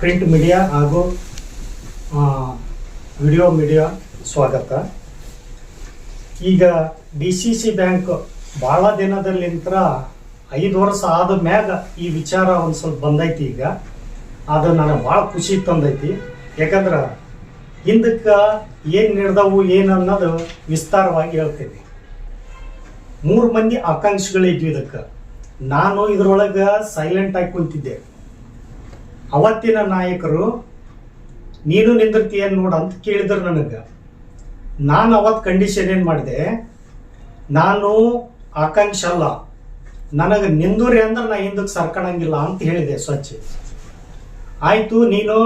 Print media ಹಾಗೂ video media ಸ್ವಾಗತ. ಈಗ DCC ಬ್ಯಾಂಕ್ ಭಾಳ ದಿನದಲ್ಲಿಂತ 5 ವರ್ಷ ಆದ ಮ್ಯಾಗ ಈ ವಿಚಾರ ಒಂದು ಸ್ವಲ್ಪ ಬಂದೈತಿ. ಈಗ ಅದು ನನಗೆ ಭಾಳ ಖುಷಿ ತಂದೈತಿ. ಯಾಕಂದ್ರೆ ಹಿಂದಕ್ಕೆ ಏನು ನಡೆದವು ಏನು ಅನ್ನೋದು ವಿಸ್ತಾರವಾಗಿ ಹೇಳ್ತೀನಿ. 3 ಮಂದಿ ಆಕಾಂಕ್ಷಿಗಳಿದ್ವಿ. ಇದಕ್ಕೆ ನಾನು ಇದರೊಳಗೆ ಸೈಲೆಂಟ್ ಆಗಿ ಕುಂತಿದ್ದೆ. ಅವತ್ತಿನ ನಾಯಕರು ನೀನು ನಿಂದಿರ್ತೀಯನ್ ನೋಡು ಅಂತ ಕೇಳಿದ್ರು ನನಗೆ. ನಾನು ಅವತ್ತು ಕಂಡೀಷನ್ ಏನು ಮಾಡಿದೆ, ನಾನು ಆಕಾಂಕ್ಷ ಅಲ್ಲ, ನನಗೆ ನಿಂದೂರಿ ಅಂದ್ರೆ ನಾ ಹಿಂದಕ್ಕೆ ಸರ್ಕಣಂಗಿಲ್ಲ ಅಂತ ಹೇಳಿದೆ ಸ್ವಚ್ಛ. ಆಯಿತು, ನೀನು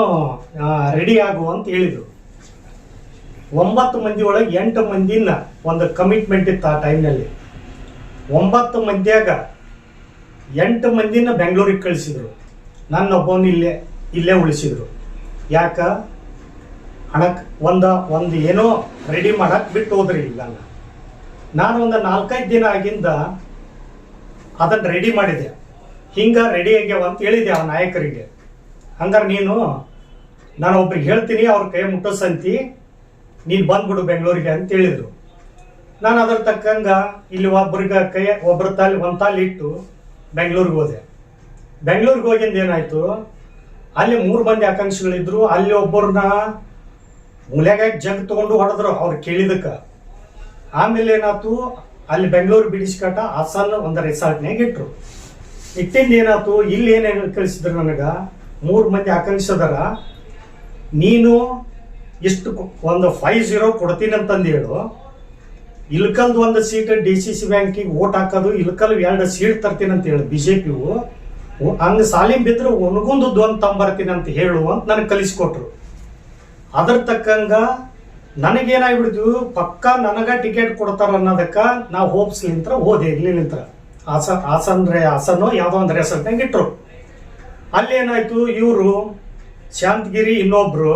ರೆಡಿ ಆಗು ಅಂತ ಹೇಳಿದರು. 9 ಮಂದಿ ಒಳಗೆ 8 ಮಂದಿನ ಒಂದು ಕಮಿಟ್ಮೆಂಟ್ ಇತ್ತು ಆ ಟೈಮ್ನಲ್ಲಿ. 9 ಮಂದಿಯಾಗ 8 ಮಂದಿನ ಬೆಂಗಳೂರಿಗೆ ಕಳಿಸಿದ್ರು. ನನ್ನೊಬ್ಬನ ಇಲ್ಲೇ ಉಳಿಸಿದ್ರು. ಯಾಕ ಹಣಕ್ಕೆ ಒಂದು ಏನೋ ರೆಡಿ ಮಾಡಕ್ಕೆ ಬಿಟ್ಟು ಹೋದ್ರಿ. ಇಲ್ಲ, ನಾನು ಒಂದು 4-5 ದಿನ ಆಗಿಂದ ಅದನ್ನು ರೆಡಿ ಮಾಡಿದೆ. ಹಿಂಗೆ ರೆಡಿ ಆಗ್ಯಾವ ಅಂತ ಹೇಳಿದೆ ಆ ನಾಯಕರಿಗೆ. ಹಂಗಾರೆ ನೀನು ನಾನು ಒಬ್ರಿಗೆ ಹೇಳ್ತೀನಿ, ಅವ್ರ ಕೈ ಮುಟ್ಟಿಸಂತಿ, ನೀನು ಬಂದ್ಬಿಡು ಬೆಂಗಳೂರಿಗೆ ಅಂತ ಹೇಳಿದರು. ನಾನು ಅದ್ರ ತಕ್ಕಂಗ ಇಲ್ಲಿ ಒಬ್ಬರ ಒಂದು ತಾಲಿ ಇಟ್ಟು ಬೆಂಗಳೂರಿಗೆ ಹೋದೆ. ಬೆಂಗಳೂರಿಗೆ ಹೋಗಿಂದ ಏನಾಯ್ತು, ಅಲ್ಲಿ 3 ಮಂದಿ ಆಕಾಂಕ್ಷಿಗಳಿದ್ರು. ಅಲ್ಲಿ ಒಬ್ಬರನ್ನ ಮೂಲೆಗ ಜಗ್ ತಗೊಂಡು ಹೊಡೆದ್ರು ಅವ್ರು ಕೇಳಿದಕ್ಕೆ. ಆಮೇಲೆ ಏನಾಯ್ತು, ಅಲ್ಲಿ ಬೆಂಗಳೂರು ಬಿಡಿಸ್ಕಟ ಹಾಸನ್ ಒಂದು ರೆಸಾರ್ಟ್ನಾಗ ಇಟ್ರು. ಇಟ್ಟಿಂದ ಏನಾಯ್ತು, ಇಲ್ಲಿ ಏನೇನು ಕಳಿಸಿದ್ರು ನನಗೆ, 3 ಮಂದಿ ಆಕಾಂಕ್ಷಿದಾರ, ನೀನು ಇಷ್ಟು ಒಂದು 50 ಕೊಡ್ತೀನಿ ಅಂತಂದು ಹೇಳು. ಇಲ್ಕಲ್ದು ಒಂದು ಸೀಟ್ DCC ಬ್ಯಾಂಕಿಗೆ ಓಟ್ ಹಾಕೋದು, ಇಲ್ಕಲ್ 2 ಸೀಟ್ ತರ್ತೀನಿ ಅಂತ ಹೇಳು BJPವು. ಹಂಗೆ ಸಾಲಿಂ ಬಿದ್ರೆ ಒಣಗುಂದದ್ದು ಅಂತ ತಂಬರ್ತೀನಿ ಅಂತ ಹೇಳು ಅಂತ ನನಗೆ ಕಲಿಸ್ಕೊಟ್ರು. ಅದ್ರ ತಕ್ಕಂಗ ನನಗೇನಾಗ್ಬಿಡ್ತು, ಪಕ್ಕ ನನಗ ಟಿಕೆಟ್ ಕೊಡ್ತಾರ ಅನ್ನೋದಕ್ಕೆ ನಾವು ಹೋಪ್ಸ್ಲಿಂತ್ರ ಹೋದೆ. ಇಲ್ಲಿಂತ್ರ ಹಾಸನ್ನೋ ಯಾವುದೋ ಒಂದು ರೆಸಾರ್ಟ್ನಾಗ ಇಟ್ರು. ಅಲ್ಲಿ ಏನಾಯ್ತು, ಇವರು ಶಾಂತಗಿರಿ ಇನ್ನೊಬ್ರು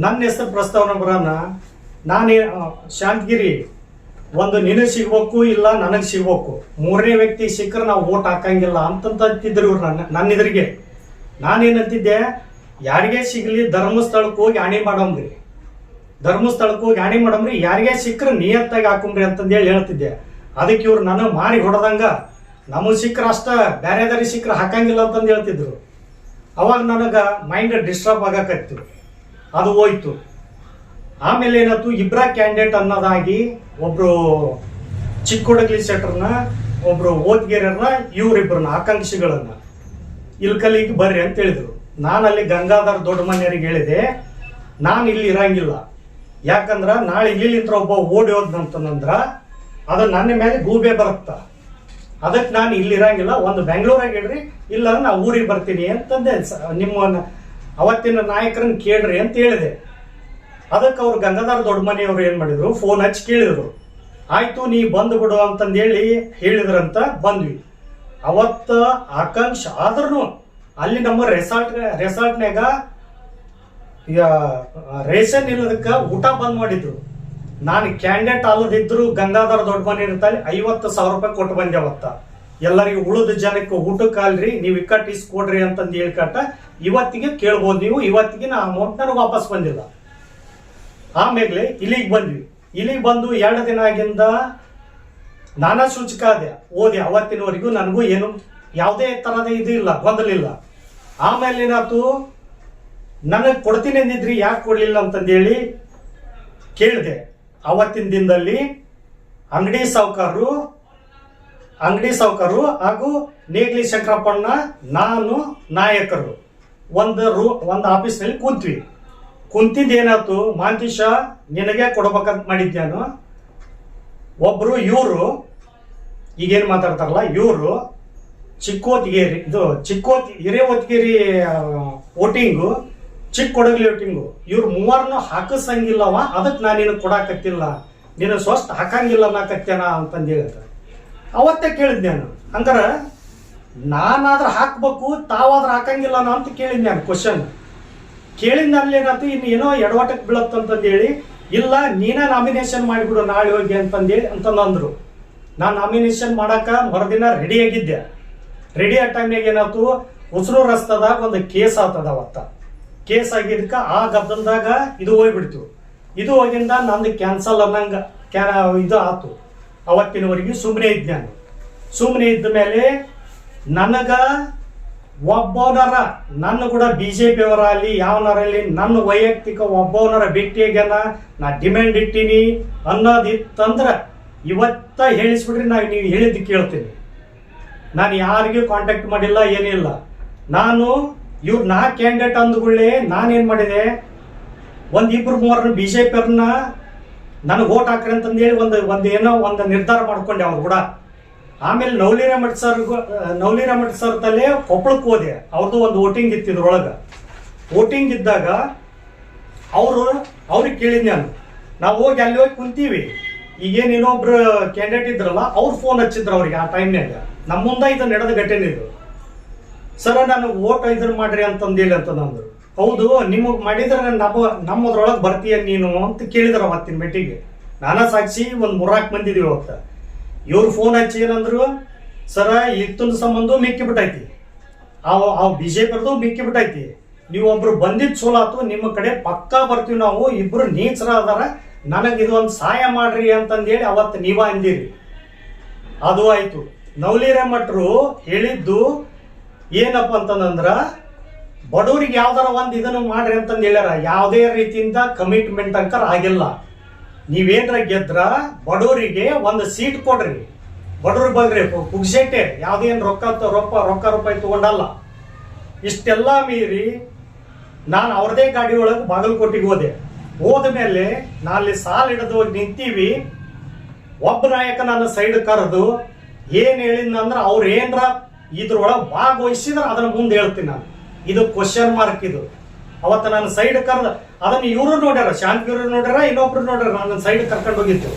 ನನ್ನ ಹೆಸರು ಪ್ರಸ್ತಾವನೆ ಬರೋಣ. ನಾನೇ ಶಾಂತಗಿರಿ ಒಂದು ನಿನಗೆ ಸಿಗ್ಬೇಕು, ಇಲ್ಲ ನನಗೆ ಸಿಗ್ಬೇಕು, 3ನೇ ವ್ಯಕ್ತಿ ಸಿಕ್ಕರೆ ನಾವು ಓಟ್ ಹಾಕಂಗಿಲ್ಲ ಅಂತಂತಿದ್ರು ಇವ್ರು ನನ್ನ ಎದುರಿಗೆ. ನಾನೇನಂತಿದ್ದೆ, ಯಾರಿಗೇ ಸಿಗಲಿ ಧರ್ಮಸ್ಥಳಕ್ಕೆ ಹೋಗಿ ಆಣಿ ಮಾಡಮ್ರಿ, ಧರ್ಮಸ್ಥಳಕ್ಕೆ ಹೋಗಿ ಆಣಿ ಮಾಡಮ್ರಿ, ಯಾರಿಗೇ ಸಿಕ್ಕರೆ ನಿಯತ್ತಾಗಿ ಹಾಕೊಂಬ್ರಿ ಅಂತಂದೇಳಿ ಹೇಳ್ತಿದ್ದೆ. ಅದಕ್ಕೆ ಇವ್ರು ನನಗೆ ಮಾರಿ ಹೊಡೆದಂಗ, ನಮಗೆ ಸಿಕ್ಕರೆ ಅಷ್ಟ, ಬೇರೆದಾರಿಗೆ ಸಿಕ್ಕರೆ ಹಾಕಂಗಿಲ್ಲ ಅಂತಂದು ಹೇಳ್ತಿದ್ರು. ಅವಾಗ ನನಗೆ ಮೈಂಡ್ ಡಿಸ್ಟರ್ಬ್ ಆಗಕತ್ತು. ಅದು ಹೋಯ್ತು. ಆಮೇಲೆ ಏನಾಯ್ತು, ಇಬ್ರ ಕ್ಯಾಂಡಿಡೇಟ್ ಅನ್ನೋದಾಗಿ ಒಬ್ರು ಚಿಕ್ಕೋಡಗ್ಲಿ ಸೆಟ್ರನ್ನ, ಒಬ್ರು ಓದ್ಗೆರನ್ನ, ಇವರಿಬ್ಬರನ್ನ ಆಕಾಂಕ್ಷಿಗಳನ್ನ ಇಲ್ಕಲಿಗೆ ಬರ್ರಿ ಅಂತ ಹೇಳಿದ್ರು. ನಾನು ಅಲ್ಲಿ ಗಂಗಾಧರ್ ದೊಡ್ಡ ಮನೆಯವರಿಗೆ ಹೇಳಿದೆ, ನಾನು ಇಲ್ಲಿ ಇರಂಗಿಲ್ಲ. ಯಾಕಂದ್ರ ನಾಳೆ ಇಲ್ಲಿಂತ್ರ ಒಬ್ಬ ಓಡಿ ಹೋದ್ನಂತಂದ್ರ ಅದು ನನ್ನ ಮೇಲೆ ಗೂಬೆ ಬರುತ್ತ. ಅದಕ್ಕೆ ನಾನು ಇಲ್ಲಿ ಇರಂಗಿಲ್ಲ, ಒಂದು ಬೆಂಗಳೂರಾಗ ಇಡ್ರಿ, ಇಲ್ಲ ನಾ ಊರಿಗೆ ಬರ್ತೀನಿ ಅಂತಂದೆ. ನಿಮ್ಮ ಅವತ್ತಿನ ನಾಯಕರನ್ನ ಕೇಳ್ರಿ ಅಂತ ಹೇಳಿದೆ. ಅದಕ್ಕೆ ಅವ್ರು ಗಂಗಾಧರ ದೊಡ್ಡ ಮನೆಯವರು ಏನ್ ಮಾಡಿದ್ರು, ಫೋನ್ ಹಚ್ಚಿ ಕೇಳಿದ್ರು. ಆಯ್ತು, ನೀ ಬಂದು ಬಿಡು ಅಂತಂದೇಳಿ ಹೇಳಿದ್ರಂತ ಬಂದ್ವಿ. ಅವತ್ತ ಆಕಾಂಕ್ಷ ಆದ್ರೂ ಅಲ್ಲಿ ನಮ್ಮ ರೆಸಾರ್ಟ್ನಾಗ ಈಗ ರೇಷನ್ ಇಲ್ಲದಕ್ಕೆ ಊಟ ಬಂದ್ ಮಾಡಿದ್ರು. ನಾನು ಕ್ಯಾಂಡಿಡೇಟ್ ಅಲ್ಲದಿದ್ರು ಗಂಗಾಧರ ದೊಡ್ಡ ಮನೆ ಇರ್ತಾಳೆ 50,000 ರೂಪಾಯಿ ಕೊಟ್ಟು ಬಂದೆ ಅವತ್ತ. ಎಲ್ಲರಿಗೂ ಉಳಿದ ಜನಕ್ಕೆ ಊಟಕ್ಕೆ ಅಲ್ರಿ, ನೀವು ಇಕ್ಕಟ್ಟು ಇಸ್ಕೊಡ್ರಿ ಅಂತಂದು ಹೇಳ್ಕಟ್ಟ ಇವತ್ತಿಗೆ ಕೇಳ್ಬೋದು ನೀವು. ಇವತ್ತಿಗೆ ನಾ ಅಮೌಂಟ್ ನನಗೆ ವಾಪಸ್ ಬಂದಿಲ್ಲ. ಆಮೇಲೆ ಇಲ್ಲಿಗೆ ಬಂದ್ವಿ. ಇಲ್ಲಿಗೆ ಬಂದು 2 ದಿನ ಆಗಿಂದ ನಾನಾ ಸೂಚಕ ಅದೇ ಓದಿ. ಅವತ್ತಿನವರೆಗೂ ನನಗೂ ಏನು ಯಾವುದೇ ತರಹದ ಇದು ಇಲ್ಲ, ಗೊಂದಲಿಲ್ಲ. ಆಮೇಲೆ ಏನಾಯ್ತು, ನನಗೆ ಕೊಡ್ತೀನಿ ಅಂದಿದ್ರಿ, ಯಾಕೆ ಕೊಡ್ಲಿಲ್ಲ ಅಂತಂದೇಳಿ ಕೇಳಿದೆ. ಅವತ್ತಿನ ದಿನದಲ್ಲಿ ಅಂಗಡಿ ಸಾವುಕಾರರು ಹಾಗೂ ನೇಗ್ಲಿ ಶಂಕರಪ್ಪಣ್ಣ, ನಾನು, ನಾಯಕರು ಒಂದು ಆಫೀಸ್ನಲ್ಲಿ ಕೂತ್ವಿ. ಕುಂತಿದ್ದು ಏನಾಯ್ತು, ಮಾಂತೀಶ ನಿನಗೆ ಕೊಡ್ಬೇಕಂತ ಮಾಡಿದ್ದೆ ನಾನು. ಒಬ್ರು ಇವರು ಈಗೇನು ಮಾತಾಡ್ತಾರಲ್ಲ, ಇವರು ಹಿರೇವತ್ಗಿರಿ ವೋಟಿಂಗು, ಚಿಕ್ಕೋಡಗ್ಲಿ ವೋಟಿಂಗು, ಇವ್ರು 3 ಹಾಕಿಸಂಗಿಲ್ಲವ. ಅದಕ್ಕೆ ನಾನು ನಿನಗೆ ಕೊಡಾಕತ್ತಿಲ್ಲ, ನೀನು ಸ್ವಸ್ಥ ಹಾಕಂಗಿಲ್ಲ ಅನ್ನಕತ್ತೇನ ಅಂತಂದು ಹೇಳ್ತಾರೆ. ಅವತ್ತೇ ಕೇಳಿದ್ದೆ ನಾನು. ಹಂಗಾರ ನಾನಾದ್ರೆ ಹಾಕ್ಬೇಕು, ತಾವಾದ್ರೆ ಹಾಕಂಗಿಲ್ಲ ಅಂತ ಕೇಳಿದ್ದೆ ನಾನು. ಕ್ವಶನ್ ಕೇಳಿದ ಅಲ್ಲೇನಾಯ್ತು, ಇನ್ನು ಏನೋ ಎಡವಟಕ್ಕೆ ಬೀಳತ್ತಂತಂದೇಳಿ, ಇಲ್ಲ ನೀನೇ ನಾಮಿನೇಷನ್ ಮಾಡಿಬಿಡು ನಾಳೆ ಹೋಗಿ ಅಂತಂದ್ರು. ನಾನು ನಾಮಿನೇಷನ್ ಮಾಡಕ್ಕೆ ಮರುದಿನ ರೆಡಿ ಆಗಿದ್ದೆ. ರೆಡಿ ಆ ಟೈಮ್ನಾಗ ಏನಾಯ್ತು, ಉಸಿರು ರಸ್ತದಾಗ ಒಂದು ಕೇಸ್ ಆಗ್ತದ ಅವತ್ತ. ಕೇಸ್ ಆಗಿದ್ದಕ್ಕ ಆ ಗದ್ದಲದಾಗ ಇದು ಹೋಗ್ಬಿಡ್ತು. ಇದು ಹೋಗಿಂದ ನಂದು ಕ್ಯಾನ್ಸಲ್ ಅನ್ನಂಗ ಇದು ಆತು. ಅವತ್ತಿನವರೆಗೆ ಸುಮ್ಮನೆ ಇದ್ದೆ ನಾನು. ಸುಮ್ಮನೆ ಇದ್ದ ಮೇಲೆ ನನಗ ಒಬ್ಬವನರ ನನ್ನ ಕೂಡ BJP ಅವರಲ್ಲಿ ಯಾವನರಲ್ಲಿ ನನ್ನ ವೈಯಕ್ತಿಕ ಒಬ್ಬವನರ ಭೇಟಿಯಾಗ್ಯಾನ ನಾ ಡಿಮ್ಯಾಂಡ್ ಇಟ್ಟೀನಿ ಅನ್ನೋದಿತ್ತಂದ್ರೆ ಇವತ್ತ ಹೇಳಿಸ್ಬಿಡ್ರಿ. ನೀವು ಹೇಳಿದ್ದು ಕೇಳ್ತೀನಿ. ನಾನು ಯಾರಿಗೂ ಕಾಂಟ್ಯಾಕ್ಟ್ ಮಾಡಿಲ್ಲ, ಏನಿಲ್ಲ. ನಾನು ನಾ ಕ್ಯಾಂಡಿಡೇಟ್ ಅಂದ್ಕೊಳ್ಳಿ ನಾನೇನು ಮಾಡಿದೆ, ಒಂದಿಬ್ರು ಮೂವರನ್ನ BJP ಅವ್ರನ್ನ ನನಗೆ ಓಟ್ ಹಾಕ್ರಿ ಅಂತಂದೇಳಿ ಒಂದು ನಿರ್ಧಾರ ಮಾಡ್ಕೊಂಡೆ ಅವ್ರು ಕೂಡ. ಆಮೇಲೆ ನವಲಿರಾಮಠ್ ಸರ್ ತಲೆ ಕೊಪ್ಪಳಕ್ಕೆ ಹೋದೆ. ಅವ್ರದ್ದು ಒಂದು ವೋಟಿಂಗ್ ಇತ್ತು. ಇದ್ರೊಳಗೆ ವೋಟಿಂಗ್ ಇದ್ದಾಗ ಅವ್ರಿಗೆ ಕೇಳಿದ್ನಿ ನಾವು ಹೋಗಿ ಅಲ್ಲಿ ಹೋಗಿ ಕುಂತೀವಿ. ಈಗೇನು ಇನ್ನೊಬ್ರು ಕ್ಯಾಂಡಿಡೇಟ್ ಇದ್ರಲ್ಲ ಅವ್ರು ಫೋನ್ ಹಚ್ಚಿದ್ರು ಅವ್ರಿಗೆ ಆ ಟೈಮ್ನಾಗ. ನಮ್ಮ ಮುಂದೆ ಇದು ನಡೆದ ಘಟನೆ ಇದು. ಸರ ನಾನು ಓಟ್ ಇದನ್ನ ಮಾಡ್ರಿ ಅಂತಂದೇಳಿ ಅಂತಂದ್ರು. ಹೌದು, ನಿಮಗೆ ಮಾಡಿದ್ರೆ ನಮ್ಮದ್ರೊಳಗೆ ಬರ್ತೀಯ ನೀನು ಅಂತ ಕೇಳಿದ್ರು ಅವತ್ತಿನ ಮೀಟಿಂಗ್. ನಾನಾ ಸಾಕ್ಷಿ ಒಂದು 3-4 ಮಂದಿ ಇದೀವಿ ಅವತ್ತ. ಇವ್ರು ಫೋನ್ ಹಚ್ಚಿ ಏನಂದ್ರು, ಸರ ಇತ್ತೊಂದು ಸಂಬಂಧ ಮಿಕ್ಕಿ ಬಿಟ್ಟೈತಿ, BJP ಅವ್ರದ್ದು ಮಿಕ್ಕಿ ಬಿಟ್ಟೈತಿ, ನೀವು ಒಬ್ರು ಬಂದಿದ್ದು ಸೋಲಾತು, ನಿಮ್ಮ ಕಡೆ ಪಕ್ಕಾ ಬರ್ತೀವಿ, ನಾವು ಇಬ್ರು ನೀಚರ ಅದಾರ, ನನಗೆ ಇದು ಒಂದು ಸಹಾಯ ಮಾಡ್ರಿ ಅಂತಂದೇಳಿ ಅವತ್ತು ನೀವ ಅಂದಿರಿ. ಅದು ಆಯ್ತು. ನವಲಿರಾಮಠರು ಹೇಳಿದ್ದು ಏನಪ್ಪ ಅಂತಂದ್ರ, ಬಡವರಿಗೆ ಯಾವ್ದಾರ ಒಂದು ಇದನ್ನು ಮಾಡ್ರಿ ಅಂತಂದು ಹೇಳ್ಯಾರ. ಯಾವುದೇ ರೀತಿಯಿಂದ ಕಮಿಟ್ಮೆಂಟ್ ಅಂಕರ್ ಆಗಿಲ್ಲ. ನೀವೇನ್ರ ಗೆದ್ರ ಬಡವರಿಗೆ ಒಂದು ಸೀಟ್ ಕೊಡ್ರಿ, ಬಡವ್ರಿಗೆ ಬಂದ್ರಿ ಪುಗ್ಸೆಟ್ಟೆ, ಯಾವುದೇನು ರೊಕ್ಕ ರೂಪಾಯಿ ತಗೊಂಡಲ್ಲ. ಇಷ್ಟೆಲ್ಲ ಮೀರಿ ನಾನು ಅವ್ರದೇ ಗಾಡಿ ಒಳಗೆ ಬಾಗಲಕೋಟೆಗೆ ಹೋದ ಮೇಲೆ ನಾಲ್ಲಿ ಸಾಲ್ ಹಿಡಿದು ಹೋಗಿ ನಿಂತೀವಿ. ಒಬ್ಬ ನಾಯಕ ನನ್ನ ಸೈಡ್ ಕರೆದು ಏನ್ ಹೇಳಿದ್ನಂದ್ರೆ, ಅವ್ರು ಏನ್ರ ಇದ್ರೊಳಗೆ ಭಾಗವಹಿಸಿದ್ರೆ ಅದನ್ನ ಮುಂದೆ ಹೇಳ್ತೀನಿ ನಾನು. ಇದು ಕ್ವಶನ್ ಮಾರ್ಕ್. ಇದು ಅವತ್ತು ನಾನು ಸೈಡ್ ಕರೆದ ಅದನ್ನ ಇವರು ನೋಡ್ಯಾರ, ಶಾಂತಿಯವರು ನೋಡ್ಯಾರ, ಇನ್ನೊಬ್ರು ನೋಡ್ಯಾರ. ನನ್ನ ಸೈಡ್ ಕರ್ಕೊಂಡು ಹೋಗಿತ್ತು.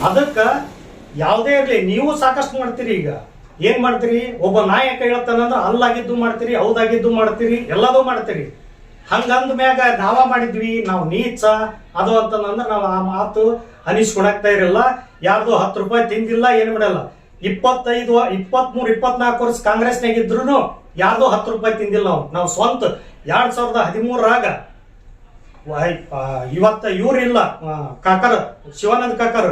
ಅದಕ್ಕೆ ಯಾವುದೇ ಇರಲಿ, ನೀವು ಸಾಕಷ್ಟು ಮಾಡ್ತೀರಿ. ಈಗ ಏನ್ ಮಾಡ್ತೀರಿ, ಒಬ್ಬ ನಾಯಕ ಹೇಳ್ತಾನಂದ್ರೆ ಅಲ್ಲಾಗಿದ್ದು ಮಾಡ್ತೀರಿ, ಹೌದಾಗಿದ್ದು ಮಾಡ್ತೀರಿ, ಎಲ್ಲದೂ ಮಾಡ್ತೀರಿ. ಹಂಗಂದ ಮ್ಯಾಗ ನಾವ ಮಾಡಿದ್ವಿ, ನಾವು ನೀಚ ಅದು ಅಂತಂದ್ರೆ ನಾವು ಆ ಮಾತು ಅನಿಸ್ಕೊಳಕ್ತಾ ಇರಲ್ಲ. ಯಾರ್ದು 10 ರೂಪಾಯಿ ತಿಂದಿಲ್ಲ, ಏನು ಮಾಡಲ್ಲ. 25, 23, 24 ವರ್ಷ ಕಾಂಗ್ರೆಸ್ನಾಗ ಇದ್ರು ಯಾರ್ದು 10 ರೂಪಾಯಿ ತಿಂದಿಲ್ಲ. ನಾವು ಸ್ವಂತ 2013ರಾಗ ಇವತ್ತ ಇವ್ರಿಲ್ಲ ಕಾಕರ್, ಶಿವಾನಂದ ಕಾಕರ್,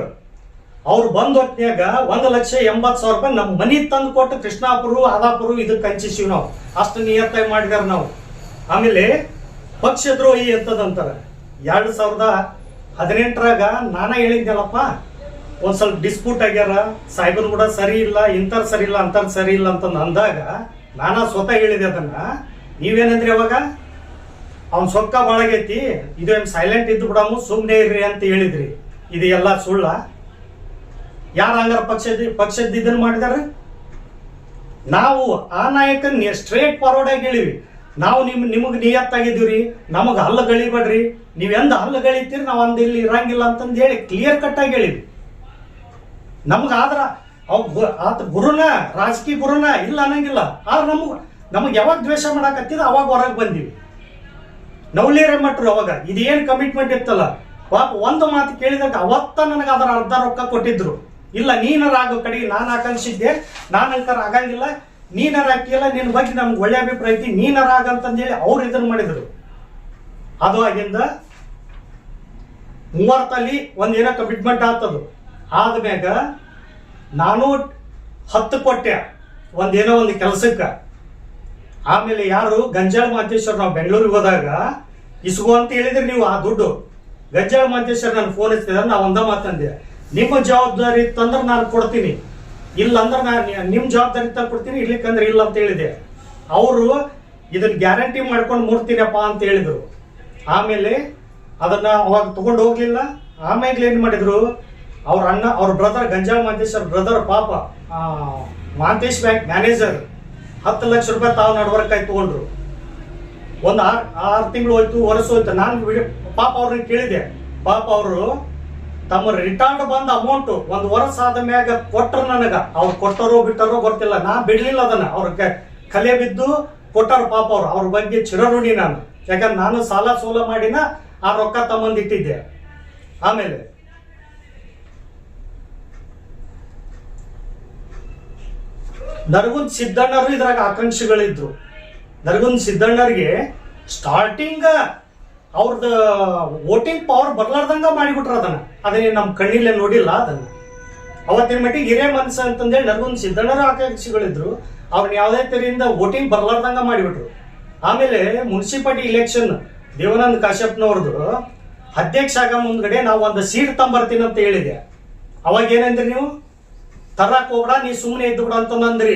ಅವ್ರು ಬಂದ್ ಹೊತ್ನ್ಯಾಗ 1,80,000 ರೂಪಾಯಿ ನಮ್ಮ ಮನಿ ತಂದು ಕೊಟ್ಟು ಕೃಷ್ಣಾಪುರ ಆದಾಪುರ ಇದಕ್ಕೆ ಹಂಚಿಸಿವಿ ನಾವು. ಅಷ್ಟು ನಿಯತ್ತಾಗಿ ಮಾಡಿದಾರ ನಾವು. ಆಮೇಲೆ ಪಕ್ಷದ್ರೋಹಿ ಅಂತದಂತಾರ. 2018ರಾಗ ನಾನ ಹೇಳಿದ್ನಲ್ಲಪ್ಪ, ಒಂದ್ ಸ್ವಲ್ಪ ಡಿಸ್ಪ್ಯೂಟ್ ಆಗ್ಯಾರ, ಸಾಹೇಬರು ಕೂಡ ಸರಿ ಇಲ್ಲ, ಇಂಥರ್ ಸರಿ ಇಲ್ಲ, ಅಂತರ್ ಸರಿ ಇಲ್ಲ ಅಂತಂದು ಅಂದಾಗ ನಾನಾ ಸ್ವತಃ ಹೇಳಿದೆ ಅದನ್ನ. ನೀವೇನಂದ್ರಿ ಅವಾಗ, ಅವ್ನ ಸೊಕ್ಕ ಬಾಳಗೈತಿ, ಇದೇನು ಸೈಲೆಂಟ್ ಇದ್ದು ಬಿಡಮು, ಸುಮ್ಮನೆ ಇರ್ರಿ ಅಂತ ಹೇಳಿದ್ರಿ. ಇದು ಎಲ್ಲ ಸುಳ್ಳ? ಯಾರ ಹಂಗಾರ ಪಕ್ಷದ ಇದನ್ನ ಮಾಡಿದಾರ? ನಾವು ಆ ನಾಯಕನ್ ಸ್ಟ್ರೇಟ್ ಫಾರ್ವರ್ಡ್ ಆಗಿ ಹೇಳಿವಿ. ನಾವು ನಿಮಗೆ ನಿಯತ್ತಾಗಿದ್ದೀವ್ರಿ, ನಮಗೆ ಹಲ್ಲು ಗಳಿಬೇಡ್ರಿ, ನೀವೆಂದ ಹಲ್ಲು ಗಳಿತೀರಿ, ನಾವು ಅಂದ ಇಲ್ಲಿ ಇರಂಗಿಲ್ಲ ಅಂತಂದು ಹೇಳಿ ಕ್ಲಿಯರ್ ಕಟ್ ಆಗಿ ಹೇಳಿವಿ. ನಮಗಾದ್ರ ಆತ ಗುರುನ, ರಾಜಕೀಯ ಗುರುನ ಇಲ್ಲ ಅನ್ನಂಗಿಲ್ಲ. ಆದ್ರೆ ನಮಗೆ ಯಾವಾಗ ದ್ವೇಷ ಮಾಡಾಕತ್ತಿದ ಅವಾಗ ಹೊರಗೆ ಬಂದಿವಿ. ನವಲಿರಾಮಠರು ಅವಾಗ ಇದೇನು ಕಮಿಟ್ಮೆಂಟ್ ಇತ್ತಲ್ಲ, ಪಾಪ ಒಂದು ಮಾತು ಕೇಳಿದಾಗ ಅವತ್ತ ನನಗೆ ಅದರ ಅರ್ಧ ರೊಕ್ಕ ಕೊಟ್ಟಿದ್ರು. ಇಲ್ಲ, ನೀನರ ಆಗೋ ಕಡೆಗೆ ನಾನು ಆಕಾಂಕ್ಷಿದ್ದೆ, ನಾನಂಕರ ಆಗಂಗಿಲ್ಲ, ನೀನರ ಹಾಕಿಲ್ಲ, ನಿನ್ನ ಬಗ್ಗೆ ನಮ್ಗೆ ಒಳ್ಳೆ ಅಭಿಪ್ರಾಯ ಐತಿ, ನೀನರ ಆಗಂತಂದೇಳಿ ಅವ್ರು ಇದನ್ನ ಮಾಡಿದ್ರು. ಅದು ಆಗಿಂದ 30 ಒಂದೇನೋ ಕಮಿಟ್ಮೆಂಟ್ ಆಗ್ತದು. ಆದ್ಮ್ಯಾಗ ನಾನು 10 ಕೊಟ್ಟೆ ಒಂದೇನೋ ಒಂದು ಕೆಲಸಕ್ಕೆ. ಆಮೇಲೆ ಯಾರು ಗಂಜಾಳ ಮಾಂತೇಶ್ವರ್, ನಾವು ಬೆಂಗಳೂರಿಗೆ ಹೋದಾಗ ಇಸ್ಕೋ ಅಂತ ಹೇಳಿದ್ರಿ ನೀವು ಆ ದುಡ್ಡು. ಗಂಜಾಳ ಮಾಂತೇಶ್ವರ್ ನಾನು ಫೋನ್ ಹಚ್ತಿದ್ರೆ ನಾವು ಒಂದ ಮಾತಂದೆ, ನಿಮ್ಮ ಜವಾಬ್ದಾರಿ ಇತ್ತಂದ್ರೆ ನಾನು ಕೊಡ್ತೀನಿ, ಇಲ್ಲ ಅಂದ್ರೆ ನಾನು ನಿಮ್ಮ ಜವಾಬ್ದಾರಿ ತಂದು ಕೊಡ್ತೀನಿ, ಇರ್ಲಿಕ್ಕಂದ್ರೆ ಇಲ್ಲ ಅಂತ ಹೇಳಿದೆ. ಅವರು ಇದನ್ನ ಗ್ಯಾರಂಟಿ ಮಾಡ್ಕೊಂಡು ಮುಡ್ತೀನಪ್ಪ ಅಂತ ಹೇಳಿದ್ರು. ಆಮೇಲೆ ಅದನ್ನ ಅವಾಗ ತಗೊಂಡು ಹೋಗ್ಲಿಲ್ಲ. ಆಮೇಲೆ ಏನ್ ಮಾಡಿದ್ರು, ಅವ್ರ ಅಣ್ಣ, ಅವ್ರ ಬ್ರದರ್, ಗಂಜಾಳ ಮಾಂತೇಶ್ವರ್ ಬ್ರದರ್, ಪಾಪ ಮಾಂತೇಶ್ ಬ್ಯಾಂಕ್ ಮ್ಯಾನೇಜರ್ 10 ಲಕ್ಷ ರೂಪಾಯಿ ತಾವು ನಡ್ವರ್ಕಾಗಿ ತಗೊಂಡ್ರು. ಒಂದು 6 ತಿಂಗಳು ಹೋಯ್ತು, ವರ್ಷ ಹೋಯ್ತು. ನಾನು ಪಾಪ ಅವ್ರನ್ನ ಕೇಳಿದೆ. ಪಾಪ ಅವರು ತಮ್ಮ ರಿಟರ್ನ್ ಬಂದ ಅಮೌಂಟ್ 1 ವರ್ಷ ಆದ ಮ್ಯಾಗ ಕೊಟ್ಟರು ನನಗ. ಅವ್ರು ಕೊಟ್ಟರೋ ಬಿಟ್ಟರೋ ಗೊತ್ತಿಲ್ಲ, ನಾ ಬಿಡ್ಲಿಲ್ಲ ಅದನ್ನ. ಅವ್ರ ಕಲೆ ಬಿದ್ದು ಕೊಟ್ಟರು ಪಾಪ ಅವ್ರ ಬಗ್ಗೆ ಚಿರಋಣಿ ನಾನು. ಯಾಕಂದ್ರೆ ನಾನು ಸಾಲ ಸೋಲ ಮಾಡಿನ ಆ ರೊಕ್ಕ ತಮ್ಮಂದಿಟ್ಟಿದ್ದೆ. ಆಮೇಲೆ ನರಗುಂದ್ ಸಿದ್ದಣ್ಣರು ಇದ್ರಾಗ ಆಕಾಂಕ್ಷಿಗಳಿದ್ರು. ನರಗುಂದ್ ಸಿದ್ದಣ್ಣರಿಗೆ ಸ್ಟಾರ್ಟಿಂಗ್ ಅವ್ರದ್ದು ವೋಟಿಂಗ್ ಪವರ್ ಬರ್ಲಾರ್ದಂಗ ಮಾಡಿಬಿಟ್ರ ಅದನ್ನ ನಮ್ಮ ಕಣ್ಣಿಲ್ಲೇ ನೋಡಿಲ್ಲ ಅದನ್ನ. ಅವತ್ತಿನ ಮಟ್ಟಿಗೆ ಹಿರೇ ಮನಸ್ಸು ಅಂತಂದೇಳಿ ನನಗೊಂದು ಸಿದ್ದಣ್ಣರ ಆಕಾಂಕ್ಷಿಗಳಿದ್ರು, ಅವ್ರನ್ನ ಯಾವುದೇ ತರದಿಂದ ವೋಟಿಂಗ್ ಬರ್ಲಾರ್ದಂಗ ಮಾಡಿಬಿಟ್ರು. ಆಮೇಲೆ ಮುನ್ಸಿಪಾಲಿಟಿ ಇಲೆಕ್ಷನ್ ದೇವಾನಂದ ಕಾಶ್ಯಪ್ನವ್ರದ್ದು ಅಧ್ಯಕ್ಷ ಆಗ ಮುಂದ್ಗಡೆ ನಾವು ಒಂದು ಸೀಟ್ ತಂಬರ್ತೀನಿ ಅಂತ ಹೇಳಿದೆ. ಅವಾಗ ಏನಂದ್ರಿ ನೀವು, ತರಕ್ ಹೋಗ್ಬೇಡ, ನೀ ಸುಮ್ಮನೆ ಇದ್ದು ಬಿಡ ಅಂತಂದ್ರಿ.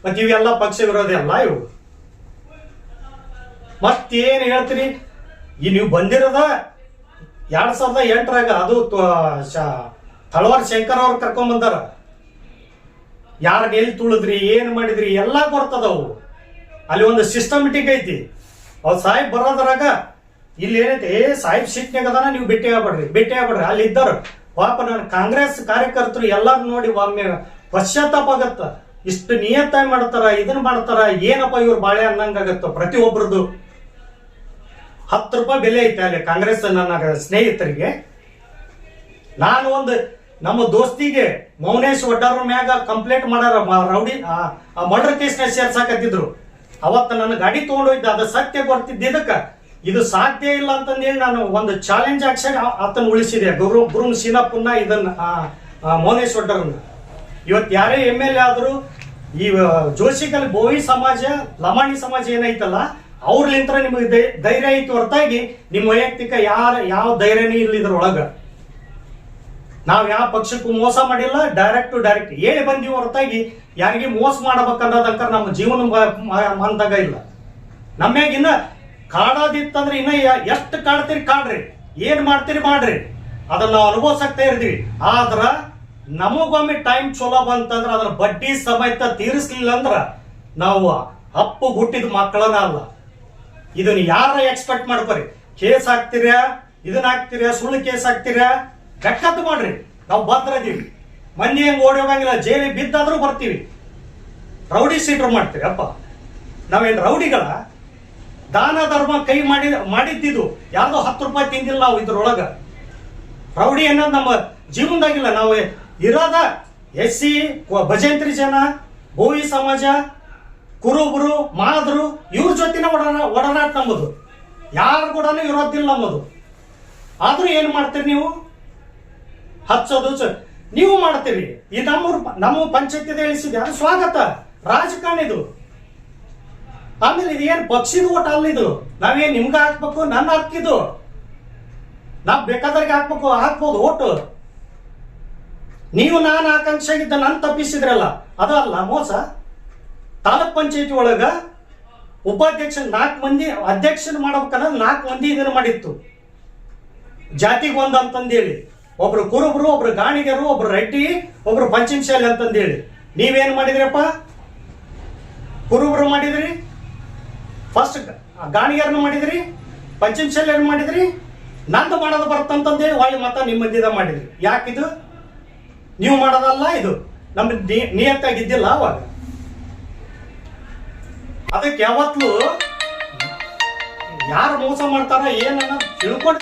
ಮತ್ತೆ ಇವೆಲ್ಲ ಪಕ್ಷ ವಿರೋಧಿ ಅಲ್ಲ ಇವು. ಮತ್ತೇನು ಹೇಳ್ತೀರಿ, ಈ ನೀವು ಬಂದಿರೋದ 2008ರಾಗ, ಅದು ತಳವಾರ ಶಂಕರ್ ಅವ್ರು ಕರ್ಕೊಂಡ್ ಬಂದಾರ. ಯಾರನ್ನ ಎಲ್ಲಿ ತುಳಿದ್ರಿ, ಏನ್ ಮಾಡಿದ್ರಿ ಎಲ್ಲ ಬರ್ತದವು. ಅಲ್ಲಿ ಒಂದು ಸಿಸ್ಟಮೆಟಿಕ್ ಐತಿ. ಅವ್ರು ಸಾಹೇಬ್ ಬರೋದ್ರಾಗ ಇಲ್ಲಿ ಏನೈತಿ, ಸಾಹೇಬ್ ಸೀಟ್ನಾಗ ಅದಾನ, ನೀವು ಭೇಟಿ ಆಗ್ಬೇಡ್ರಿ ಅಲ್ಲಿ ಇದ್ದಾರ. ಪಾಪ ನಾನು ಕಾಂಗ್ರೆಸ್ ಕಾರ್ಯಕರ್ತರು ಎಲ್ಲಾರು ನೋಡಿ ಒಮ್ಮೆ ಪಶ್ಚಾತ್ತಾಪ ಆಗತ್ತ. ಇಷ್ಟು ನಿಯತ್ತಾಗಿ ಮಾಡ್ತಾರ, ಇದನ್ನ ಮಾಡ್ತಾರ, ಏನಪ್ಪ ಇವ್ರು ಬಾಳೆ ಅನ್ನಂಗಾಗತ್ತ. ಪ್ರತಿಯೊಬ್ಬರದು 10 ರೂಪಾಯಿ ಬೆಲೆ ಐತೆ ಅಲ್ಲಿ ಕಾಂಗ್ರೆಸ್ ನನ್ನ ಸ್ನೇಹಿತರಿಗೆ. ನಾನು ಒಂದು ನಮ್ಮ ದೋಸ್ತಿಗೆ ಮೌನೇಶ್ ಒಡ್ಡಾರ ಮ್ಯಾಗ ಕಂಪ್ಲೇಂಟ್ ಮಾಡಾರ, ರೌಡಿ ಮರ್ಡರ್ ಕೇಸ್ನ ಸೇರ್ಸಾಕತ್ತಿದ್ರು. ಅವತ್ತು ನನ್ನ ಗಾಡಿ ತಗೊಂಡೋಯ್ತು, ಅದು ಸತ್ಯ ಗೊತ್ತಿದ್ದಕ್ಕ ಇದು ಸಾಧ್ಯ ಇಲ್ಲ ಅಂತಂದೇಳಿ ನಾನು ಒಂದು ಚಾಲೆಂಜ್ ಆಕ್ಷನ್ ಆತನ ಉಳಿಸಿದೆ. ಗುರು ಸೀನಪ್ಪನ್ನ, ಇದನ್ನ ಮೌನೇಶ್ ಒಡ್ಡರನ್ನ. ಇವತ್ತು ಯಾರೇ MLA ಆದ್ರು ಈ ಜೋಶಿಕಲ್ ಬೋವಿ ಸಮಾಜ, ಲಮಾಣಿ ಸಮಾಜ ಏನೈತಲ್ಲ, ಅವ್ರಲಿಂತ್ರ ನಿಮಗೆ ಧೈರ್ಯ ಐತಿ ಹೊರತಾಗಿ ನಿಮ್ಮ ವೈಯಕ್ತಿಕ ಯಾವ ಧೈರ್ಯನೇ ಇಲ್ಲ ಇದ್ರೊಳಗ. ನಾವ್ ಯಾವ ಪಕ್ಷಕ್ಕೂ ಮೋಸ ಮಾಡಿಲ್ಲ, ಡೈರೆಕ್ಟ್ ಹೇಳಿ ಬಂದೀವಿ ಹೊರತಾಗಿ ಯಾರಿಗೆ ಮೋಸ ಮಾಡಬೇಕನ್ನೋದಂಕ ನಮ್ಮ ಜೀವನ ಮಂದಾಗ ಇಲ್ಲ. ನಮ್ಯಾಗಿನ್ನ ಕಾಡೋದಿತ್ತಂದ್ರೆ ಇನ್ನ ಎಷ್ಟು ಕಾಡ್ತೀರಿ ಕಾಡ್ರಿ, ಏನ್ ಮಾಡ್ತೀರಿ ಮಾಡ್ರಿ, ಅದನ್ನ ನಾವು ಅನುಭವಿಸಕ್ತಾ ಇರ್ತೀವಿ. ಆದ್ರ ನಮಗೊಮ್ಮೆ ಟೈಮ್ ಚಲೋ ಬಂತಂದ್ರ ಅದನ್ನ ಬಡ್ಡಿ ಸಮೇತ ತೀರಿಸ್ಲಿಲ್ಲ ಅಂದ್ರ ನಾವು ಅಪ್ಪು ಹುಟ್ಟಿದ ಮಕ್ಕಳನ್ನ ಅಲ್ಲ. ಇದನ್ನ ಯಾರ ಎಕ್ಸ್ಪೆಕ್ಟ್ ಮಾಡ್ಕೊರಿ. ಕೇಸ್ ಹಾಕ್ತೀರಾ, ಇದನ್ನ ಹಾಕ್ತೀರಾ, ಸುಳ್ಳು ಕೇಸ್ ಹಾಕ್ತೀರಾ, ಬೆಕ್ಕತ್ತು ಮಾಡ್ರಿ. ನಾವು ಭದ್ರದೀವಿ, ಮಂದಿ ಹೆಂಗ್ ಓಡಿ ಹೋಗಂಗಿಲ್ಲ, ಜೈಲಿಗೆ ಬಿದ್ದಾದ್ರೂ ಬರ್ತೀವಿ. ರೌಡಿ ಸೀಟ್ರು ಮಾಡ್ತೀವಿ ಅಪ್ಪ, ನಾವೇನ್ ರೌಡಿಗಳ? ದಾನ ಧರ್ಮ ಕೈ ಮಾಡಿದ್ದಿದ್ದು ಯಾರ್ದೋ 10 ರೂಪಾಯಿ ತಿಂದಿಲ್ಲ ನಾವು ಇದ್ರೊಳಗ. ರೌಡಿ ಅನ್ನೋದು ನಮ್ಮ ಜೀವನದಾಗಿಲ್ಲ. ನಾವು ಇರೋದ SC ಭಜಂತ್ರಿ ಜನ, ಬೋವಿ ಸಮಾಜ, ಕುರುಬರು, ಮಾದ್ರು, ಇವ್ರ ಜೊತೆನ ಒಡನಾಟ ನಮ್ಮದು. ಯಾರು ಕೂಡ ಇರೋದಿಲ್ಲ ನಮ್ಮದು. ಆದ್ರೂ ಏನ್ ಮಾಡ್ತೀರಿ ನೀವು? ಹಚ್ಚೋದು ನೀವು ಮಾಡ್ತೀರಿ. ಈ ನಮ್ಮ ಪಂಚಾಯತಿ ಇಳಿಸಿದೆ, ಅದು ಸ್ವಾಗತ, ರಾಜಕಾರಣಿದು. ಆಮೇಲೆ ಇದೇನು ಪಕ್ಷಿದ ಓಟ್ ಅಲ್ಲ ಇದು. ನಾವೇನ್ ನಿಮ್ಗೆ ಹಾಕ್ಬೇಕು, ನನ್ನ ಹಾಕಿದ್ದು ನಾವ್ ಬೇಕಾದ್ರಿಗೆ ಹಾಕ್ಬೋದು ಓಟು. ನೀವು ನಾನು ಆಕಾಂಕ್ಷೆ ಆಗಿದ್ದ ನಾನು ತಪ್ಪಿಸಿದ್ರಲ್ಲ, ಅದು ಅಲ್ಲ ಮೋಸ. ತಾಲೂಕ್ ಪಂಚಾಯತಿ ಒಳಗ ಉಪಾಧ್ಯಕ್ಷ 4 ಮಂದಿ, ಅಧ್ಯಕ್ಷನ ಮಾಡ್ಬೇಕನ್ನೋದು 4 ಮಂದಿ ಇದನ್ನ ಮಾಡಿತ್ತು. ಜಾತಿಗೆ ಒಂದ್ ಅಂತಂದೇಳಿ, ಒಬ್ರು ಕುರುಬರು, ಒಬ್ರು ಗಾಣಿಗರು, ಒಬ್ರು ರೆಡ್ಡಿ, ಒಬ್ರು ಪಂಚಮಶಾಲಿ ಅಂತಂದೇಳಿ. ನೀವೇನ್ ಮಾಡಿದ್ರಪ್ಪ? ಕುರುಬರು ಮಾಡಿದ್ರಿ, ಫಸ್ಟ್ ಗಾಣಿಗರನ್ನು ಮಾಡಿದ್ರಿ, ಪಂಚಮಶಾಲಿಯನ್ನು ಮಾಡಿದ್ರಿ, ನಂದು ಮಾಡೋದು ಬರ್ತಂತಂದೇಳಿ ಒಳ್ಳೆ ಮತ ನಿಮ್ಮ ಮಂದಿದ ಮಾಡಿದ್ರಿ. ಯಾಕಿದು ನೀವು ಮಾಡೋದಲ್ಲ, ಇದು ನಮ್ಗೆ ನಿಯತ್ತಾಗಿದ್ದಿಲ್ಲ ಅವಾಗ. ಅದಕ್ಕೆ ಯಾವತ್ತೂ ಯಾರು ಮೋಸ ಮಾಡ್ತಾರ ಏನನ್ನ ತಿಳ್ಕೊಂಡು